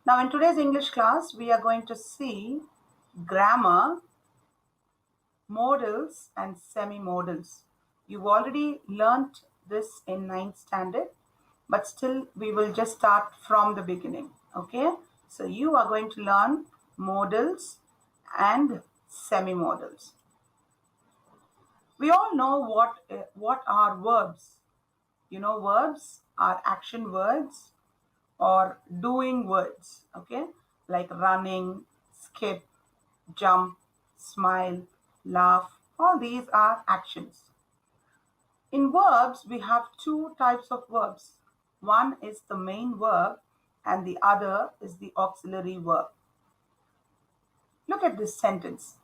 Now, in today's English class, we are going to see grammar, modals, and semi-modals. You've already learnt this in 9th standard, but still we will just start from the beginning. Okay, so you are going to learn modals and semi-modals. We all know what are verbs. You know, verbs are action words or doing words, okay, like running, skip, jump, smile, laugh. All these are actions. In verbs, we have two types of verbs. One is the main verb and the other is the auxiliary verb. Look at this sentence.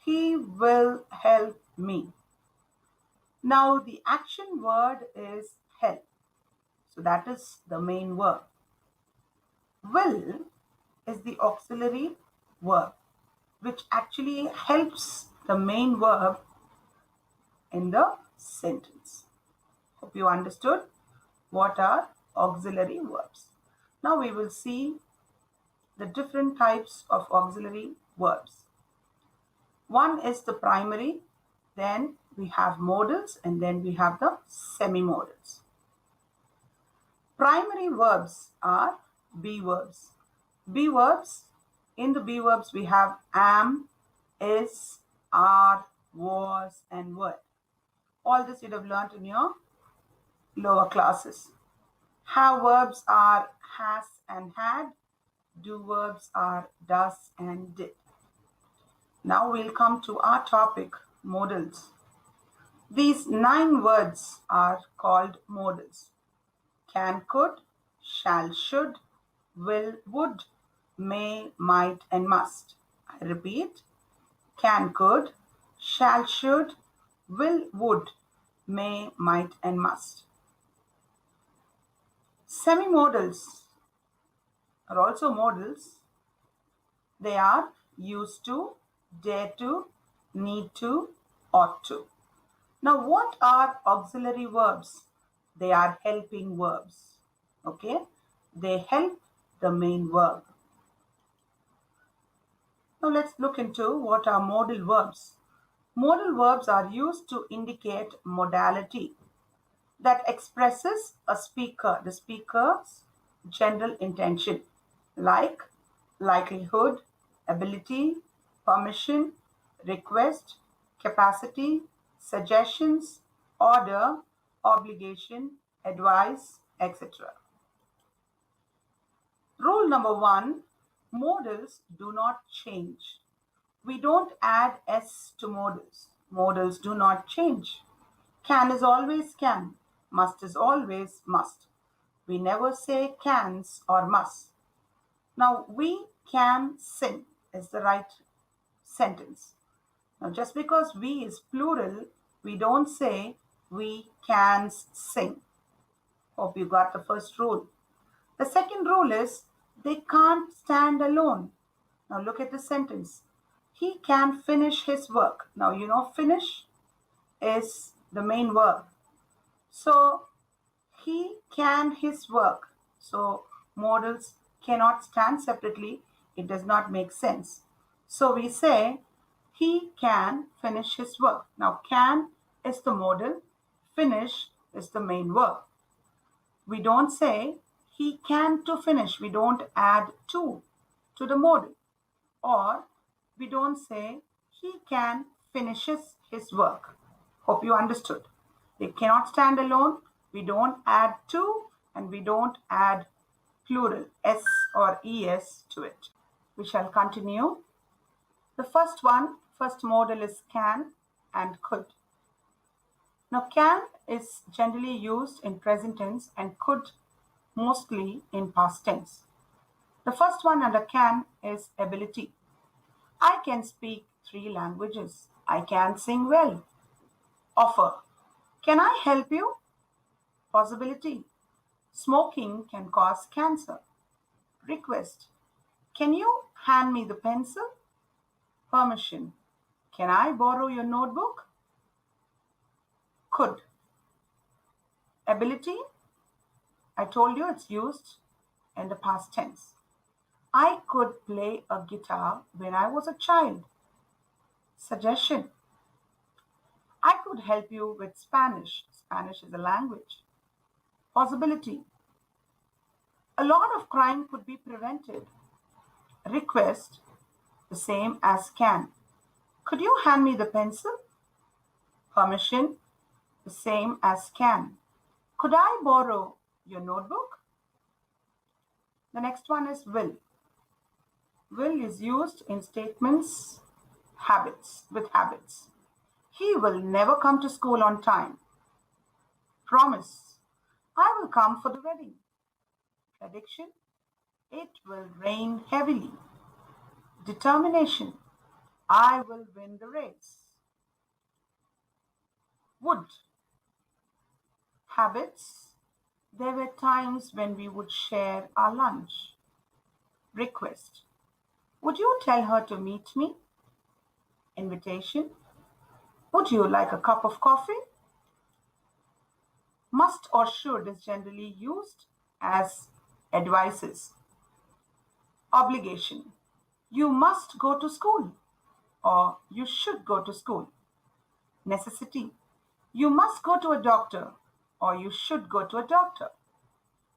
He will help me. Now, the action word is help. So that is the main verb. Will is the auxiliary verb, which actually helps the main verb in the sentence. Hope you understood what are auxiliary verbs. Now we will see the different types of auxiliary verbs. One is the primary, then we have modals, and then we have the semi-modals. Primary verbs are be verbs. Be verbs, in the be verbs we have am, is, are, was, and were. All this you'd have learned in your lower classes. Have verbs are has and had. Do verbs are does and did. Now we'll come to our topic, modals. These 9 words are called modals. Can, could, shall, should, will, would, may, might, and must. I repeat, can, could, shall, should, will, would, may, might, and must. Semi-modals are also modals. They are used to, dare to, need to, ought to. Now, what are auxiliary verbs? They are helping verbs. Okay? They help the main verb. Now, let's look into what are modal verbs. Modal verbs are used to indicate modality that expresses the speaker's general intention, like likelihood, ability, permission, request, capacity, suggestions, order, obligation, advice, etc. Rule number 1, modals do not change. We don't add s to modals. Modals do not change. Can is always can. Must is always must. We never say cans or must. Now, we can sing is the right sentence. Now, just because we is plural, we don't say we can sing. Hope you got the first rule. The second rule is they can't stand alone. Now, look at the sentence. He can finish his work. Now, you know, finish is the main verb. So, he can his work. So, modals cannot stand separately. It does not make sense. So, we say he can finish his work. Now, can is the modal. Finish is the main verb. We don't say he can to finish. We don't add to the modal. Or we don't say he can finishes his work. Hope you understood. They cannot stand alone. We don't add to and we don't add plural s or es to it. We shall continue. The first modal is can and could. Now, can is generally used in present tense and could mostly in past tense. The first one under can is ability. I can speak 3 languages. I can sing well. Offer. Can I help you? Possibility. Smoking can cause cancer. Request. Can you hand me the pencil? Permission. Can I borrow your notebook? Could. Ability. I told you it's used in the past tense. I could play a guitar when I was a child. Suggestion: I could help you with Spanish. Spanish is a language. Possibility: a lot of crime could be prevented. Request: the same as can. Could you hand me the pencil? Permission: the same as can. Could I borrow your notebook? The next one is will. Will is used in statements habits with habits. He will never come to school on time. Promise: I will come for the wedding. Prediction: it will rain heavily. Determination: I will win the race. Would. Habits: there were times when we would share our lunch. Request: would you tell her to meet me? Invitation: would you like a cup of coffee? Must or should is generally used as advices. Obligation: you must go to school or you should go to school. Necessity: you must go to a doctor or you should go to a doctor.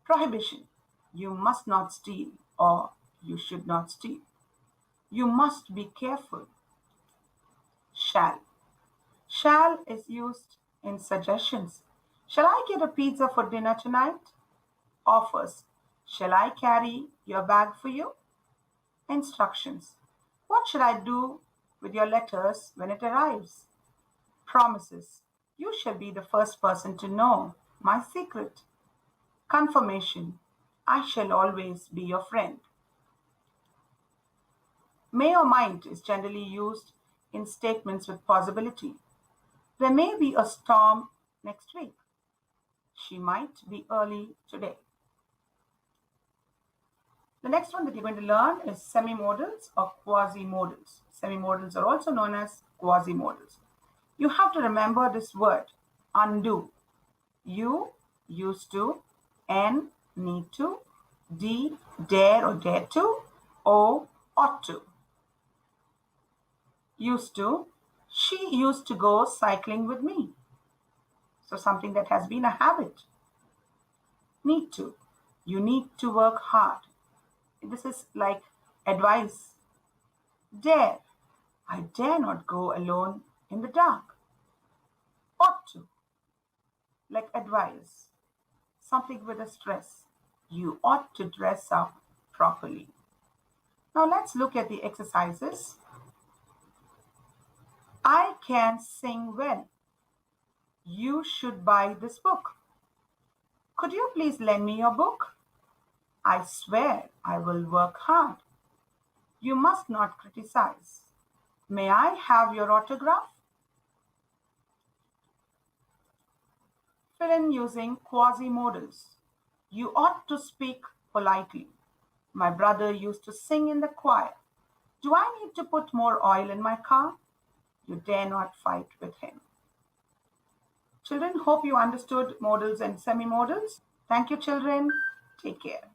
Prohibition: you must not steal or you should not steal. You must be careful. Shall. Shall is used in suggestions. Shall I get a pizza for dinner tonight? Offers: shall I carry your bag for you? Instructions: what should I do with your letters when it arrives? Promises: you shall be the first person to know my secret. Confirmation: I shall always be your friend. May or might is generally used in statements with possibility. There may be a storm next week. She might be early today. The next one that you're going to learn is semi-modals or quasi-modals. Semi-modals are also known as quasi-modals. You have to remember this word, undo. U, used to. N, need to. D, dare or dare to. O, ought to. Used to: she used to go cycling with me. So something that has been a habit. Need to: you need to work hard. This is like advice. Dare: I dare not go alone in the dark. Ought to: like advice. Something with a stress. You ought to dress up properly. Now let's look at the exercises. I can sing well. You should buy this book. Could you please lend me your book? I swear I will work hard. You must not criticize. May I have your autograph? Fill in using quasi-modals. You ought to speak politely. My brother used to sing in the choir. Do I need to put more oil in my car? You dare not fight with him. Children, hope you understood modals and semi-modals. Thank you, children. Take care.